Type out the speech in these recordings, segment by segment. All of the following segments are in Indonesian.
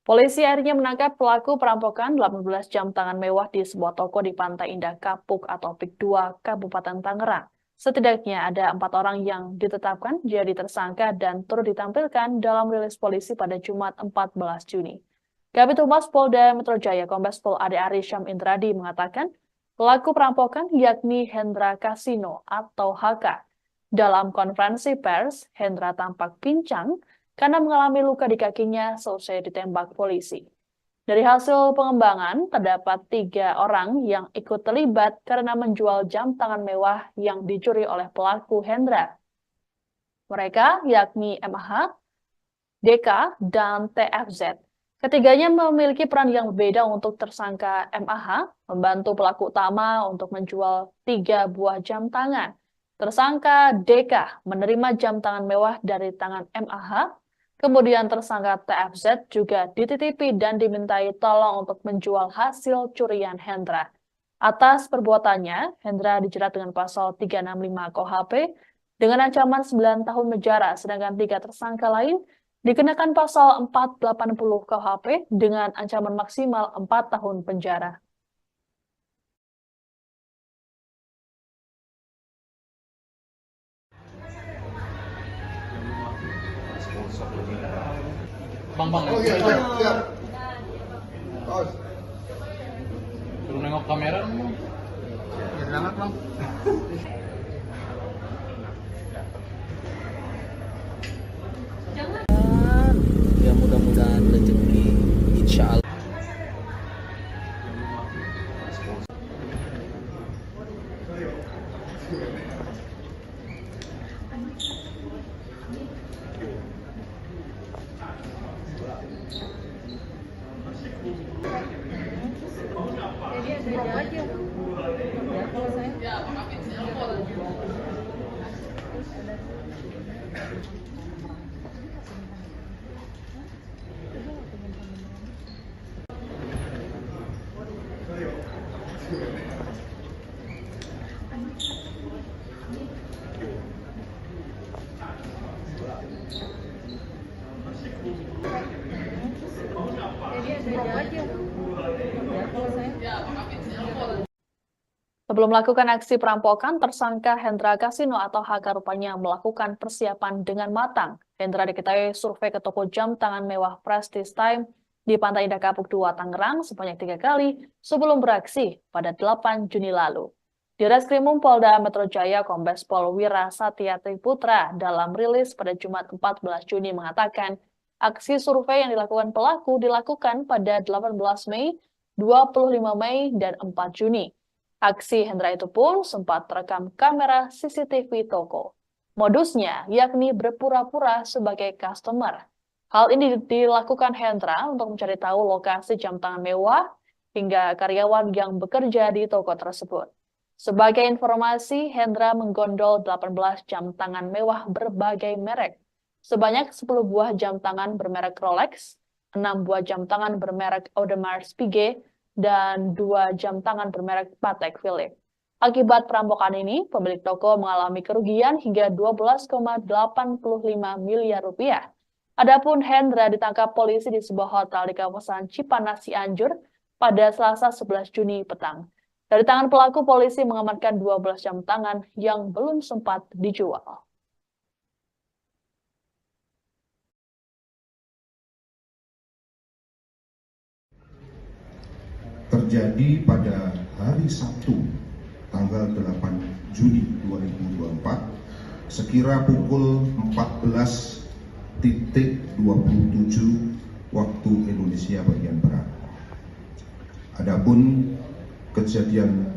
Polisi akhirnya menangkap pelaku perampokan 18 jam tangan mewah di sebuah toko di Pantai Indah Kapuk atau Pik 2, Kabupaten Tangerang. Setidaknya ada 4 orang yang ditetapkan jadi tersangka dan turut ditampilkan dalam rilis polisi pada Jumat 14 Juni. Kabid Humas Polda Metro Jaya Kombes Pol Ade Arysyam Indradi mengatakan pelaku perampokan yakni Hendra Kasino atau HK. Dalam konferensi pers, Hendra tampak pincang karena mengalami luka di kakinya seusai ditembak polisi. Dari hasil pengembangan, terdapat 3 orang yang ikut terlibat karena menjual jam tangan mewah yang dicuri oleh pelaku Hendra. Mereka yakni MH, DK, dan TFZ. Ketiganya memiliki peran yang berbeda untuk tersangka MAH, membantu pelaku utama untuk menjual 3 buah jam tangan. Tersangka DK menerima jam tangan mewah dari tangan MAH. Kemudian tersangka TFZ juga dititipi dan dimintai tolong untuk menjual hasil curian Hendra. Atas perbuatannya, Hendra dijerat dengan pasal 365 KUHP dengan ancaman 9 tahun penjara, sedangkan 3 tersangka lain dikenakan pasal 480 KUHP dengan ancaman maksimal 4 tahun penjara. Bang, Oh iya, siap. Oh, suruh nengok kamera dong. ya banget bang. Ya mudah-mudahan rezeki insya Allah. Sebelum melakukan aksi perampokan, tersangka Hendra Kasino atau HK rupanya melakukan persiapan dengan matang. Hendra diketahui survei ke toko jam tangan mewah Prestige Time di Pantai Indah Kapuk 2, Tangerang sebanyak 3 kali sebelum beraksi pada 8 Juni lalu. Di Reskrimum Polda Metro Jaya, Kombes Pol Wira Satya Triputra dalam rilis pada Jumat 14 Juni mengatakan, aksi survei yang dilakukan pelaku dilakukan pada 18 Mei, 25 Mei, dan 4 Juni. Aksi Hendra itu pun sempat terekam kamera CCTV toko. Modusnya yakni berpura-pura sebagai customer. Hal ini dilakukan Hendra untuk mencari tahu lokasi jam tangan mewah hingga karyawan yang bekerja di toko tersebut. Sebagai informasi, Hendra menggondol 18 jam tangan mewah berbagai merek. Sebanyak 10 buah jam tangan bermerek Rolex, 6 buah jam tangan bermerek Audemars Piguet, dan 2 jam tangan bermerek Patek Philippe. Akibat perampokan ini, pemilik toko mengalami kerugian hingga 12,85 miliar rupiah. Adapun Hendra ditangkap polisi di sebuah hotel di kawasan Cipanas, Cianjur pada Selasa 11 Juni petang. Dari tangan pelaku, polisi mengamankan 12 jam tangan yang belum sempat dijual. Terjadi pada hari Sabtu, tanggal 8 Juni 2024, sekira pukul 14.27 waktu Indonesia bagian Barat. Adapun kejadian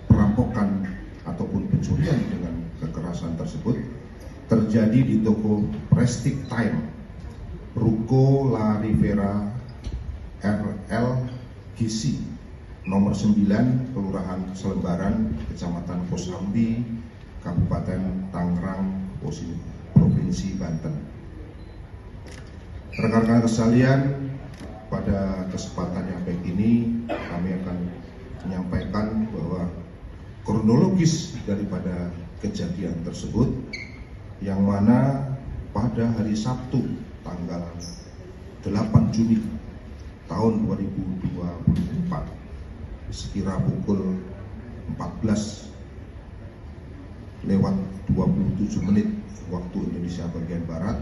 perampokan ataupun pencurian dengan kekerasan tersebut terjadi di toko Prestige Time, Ruko La Rivera RL Gisi, nomor 9, Kelurahan Selembaran, Kecamatan Kosambi, Kabupaten Tangerang, Provinsi Banten. Rekan-rekan sekalian, pada kesempatan yang baik ini kami akan menyampaikan bahwa kronologis daripada kejadian tersebut, yang mana pada hari Sabtu tanggal 8 Juni tahun 2024 sekira pukul 14:27 waktu Indonesia bagian Barat,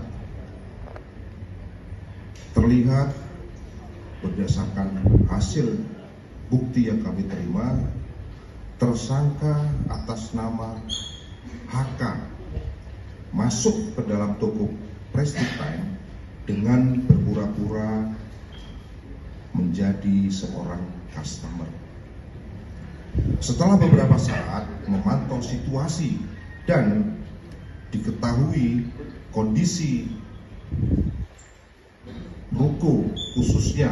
terlihat berdasarkan hasil bukti yang kami terima, tersangka atas nama HK masuk ke dalam toko Prestige Time dengan berpura-pura menjadi seorang customer. Setelah beberapa saat memantau situasi dan diketahui kondisi ruko khususnya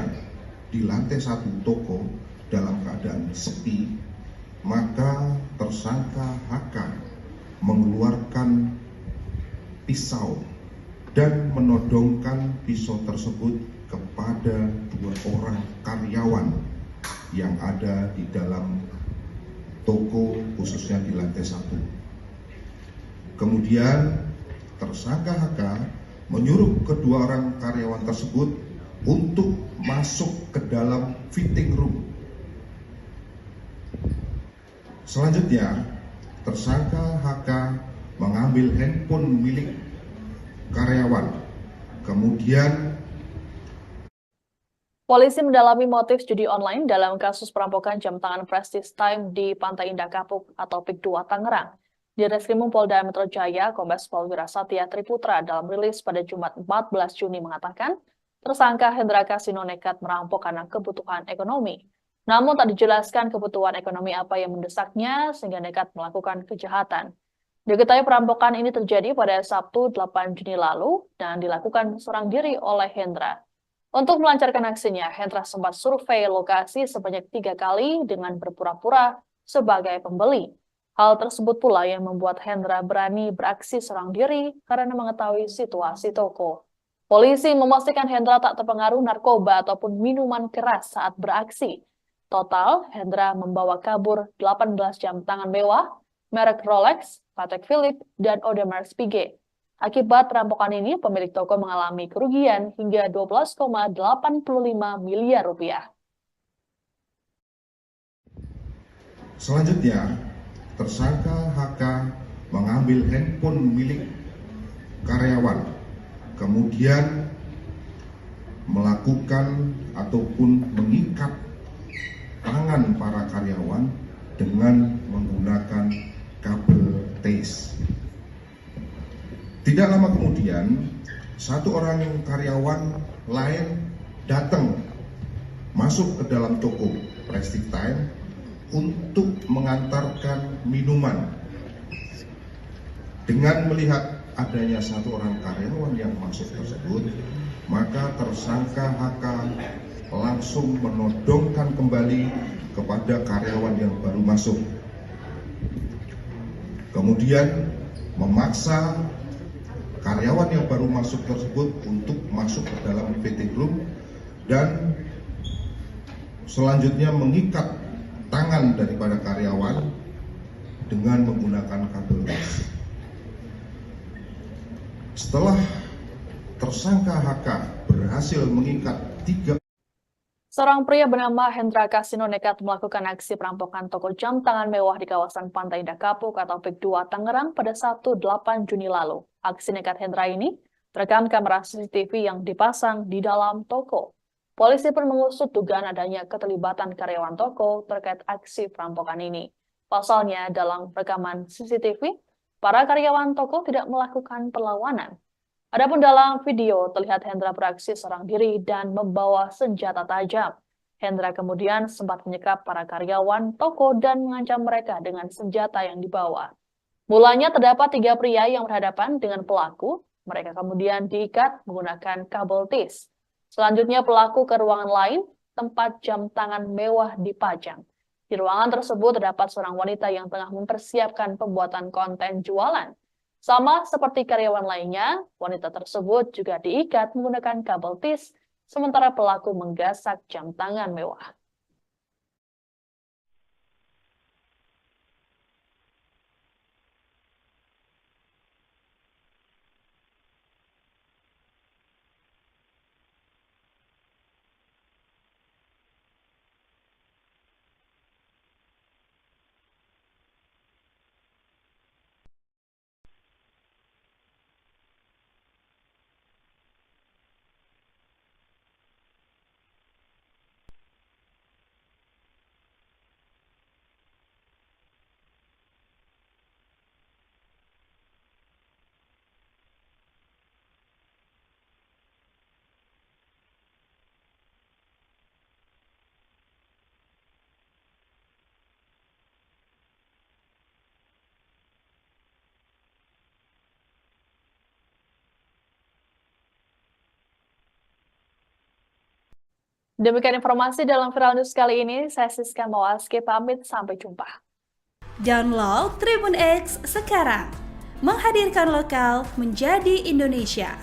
di lantai 1 toko dalam keadaan sepi, maka tersangka HK mengeluarkan pisau dan menodongkan pisau tersebut kepada 2 orang karyawan yang ada di dalam toko khususnya di lantai 1. Kemudian tersangka HK menyuruh kedua orang karyawan tersebut untuk masuk ke dalam fitting room. Selanjutnya, tersangka HK mengambil handphone milik karyawan. Kemudian Polisi mendalami motif judi online dalam kasus perampokan jam tangan Prestige Time di Pantai Indah Kapuk atau PIK 2 Tangerang. Di Reskrimum Polda Metro Jaya, Kombes Pol Wirasatya Triputra dalam rilis pada Jumat 14 Juni mengatakan, tersangka Hendra Kasino nekat merampok karena kebutuhan ekonomi. Namun tak dijelaskan kebutuhan ekonomi apa yang mendesaknya sehingga nekat melakukan kejahatan. Diketahui perampokan ini terjadi pada Sabtu 8 Juni lalu dan dilakukan seorang diri oleh Hendra. Untuk melancarkan aksinya, Hendra sempat survei lokasi sebanyak 3 kali dengan berpura-pura sebagai pembeli. Hal tersebut pula yang membuat Hendra berani beraksi seorang diri karena mengetahui situasi toko. Polisi memastikan Hendra tak terpengaruh narkoba ataupun minuman keras saat beraksi. Total, Hendra membawa kabur 18 jam tangan mewah, merek Rolex, Patek Philippe, dan Audemars Piguet. Akibat perampokan ini, pemilik toko mengalami kerugian hingga 12,85 miliar rupiah. selanjutnya, tersangka HK mengambil handphone milik karyawan, kemudian melakukan ataupun mengikat tangan para karyawan dengan menggunakan kabel TASE. Tidak lama kemudian, satu orang karyawan lain datang masuk ke dalam toko Prestige Time untuk mengantarkan minuman. Dengan melihat adanya satu orang karyawan yang masuk tersebut, maka tersangka HK langsung menodongkan kembali kepada karyawan yang baru masuk. Kemudian memaksa karyawan yang baru masuk tersebut untuk masuk ke dalam fitting room dan selanjutnya mengikat tangan daripada karyawan dengan menggunakan kabel gas. Setelah tersangka HK berhasil mengikat 3 Seorang pria bernama Hendra Kasino nekat melakukan aksi perampokan toko jam tangan mewah di kawasan Pantai Indah Kapuk atau PIK 2 Tangerang pada Sabtu 8 Juni lalu. Aksi nekat Hendra ini terekam kamera CCTV yang dipasang di dalam toko. Polisi pun mengusut dugaan adanya keterlibatan karyawan toko terkait aksi perampokan ini. Pasalnya, dalam rekaman CCTV, para karyawan toko tidak melakukan perlawanan. Adapun dalam video terlihat Hendra beraksi seorang diri dan membawa senjata tajam. Hendra kemudian sempat menyekap para karyawan toko dan mengancam mereka dengan senjata yang dibawa. Mulanya terdapat 3 pria yang berhadapan dengan pelaku. Mereka kemudian diikat menggunakan kabel TASE. Selanjutnya pelaku ke ruangan lain, tempat jam tangan mewah dipajang. Di ruangan tersebut terdapat seorang wanita yang tengah mempersiapkan pembuatan konten jualan. Sama seperti karyawan lainnya, wanita tersebut juga diikat menggunakan kabel TASE, sementara pelaku menggasak jam tangan mewah. Demikian informasi dalam Viral News kali ini. Saya Siska Mawaski pamit, sampai jumpa. Download Tribun X sekarang, menghadirkan lokal menjadi Indonesia.